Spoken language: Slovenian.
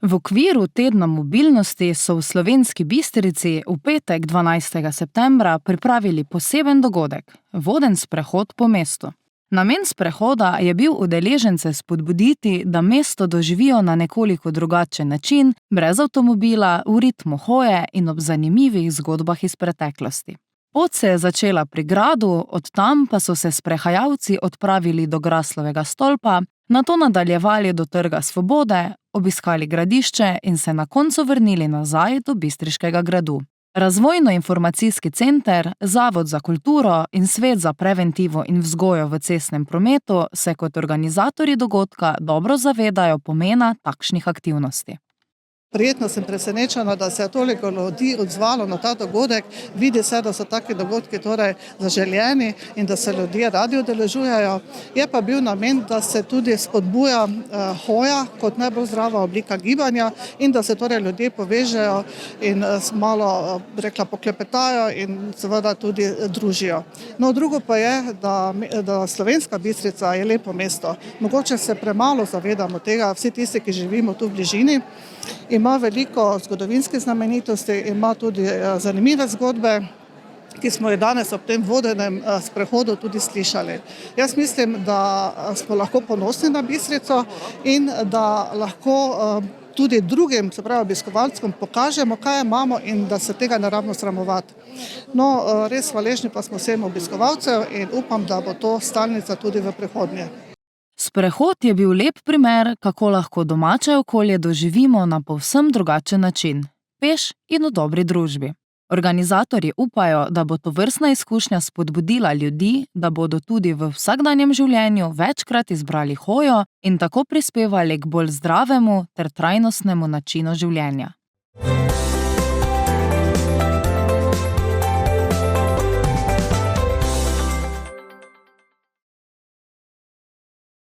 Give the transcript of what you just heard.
V okviru tedna mobilnosti so v Slovenski Bistrici v petek 12. septembra pripravili poseben dogodek – voden sprehod po mestu. Namen sprehoda je bil udeležence spodbuditi, da mesto doživijo na nekoliko drugačen način, brez avtomobila, v ritmu hoje in ob zanimivih zgodbah iz preteklosti. Pot se je začela pri gradu, od tam pa so se sprehajalci odpravili do Graslovega stolpa, nato nadaljevali do Trga Svobode, obiskali gradišče in se na koncu vrnili nazaj do Bistriškega gradu. Razvojno-informacijski center, Zavod za kulturo in Svet za preventivo in vzgojo v cestnem prometu se kot organizatorji dogodka dobro zavedajo pomena takšnih aktivnosti. Prijetno sem presenečena, da se je toliko ljudi odzvalo na ta dogodek. Vidi se, da so taki dogodki zaželjeni in da se ljudje radi udeležujejo. Je pa bil namen, da se tudi spodbuja hoja kot najbolj zdrava oblika gibanja in da se ljudje povežejo in malo poklepetajo in seveda tudi družijo. No, drugo pa je, da Slovenska Bistrica je lepo mesto. Mogoče se premalo zavedamo tega, vsi tisti, ki živimo tu v bližini. Ima veliko zgodovinskih znamenitosti, ima tudi zanimive zgodbe, ki smo jih danes ob tem vodenem sprehodu tudi slišali. Jaz mislim, da smo lahko ponosni na Bistrico in da lahko tudi drugim, se pravi obiskovalcem, pokažemo, kaj imamo in da se tega ne rabimo sramovati. No, res hvaležni pa smo vsem obiskovalcev in upam, da bo to stalnica tudi v prihodnje. Sprehod je bil lep primer, kako lahko domače okolje doživimo na povsem drugačen način, peš in v dobri družbi. Organizatorji upajo, da bo tovrstna izkušnja spodbudila ljudi, da bodo tudi v vsakdanjem življenju večkrat izbrali hojo in tako prispevali k bolj zdravemu ter trajnostnemu načinu življenja.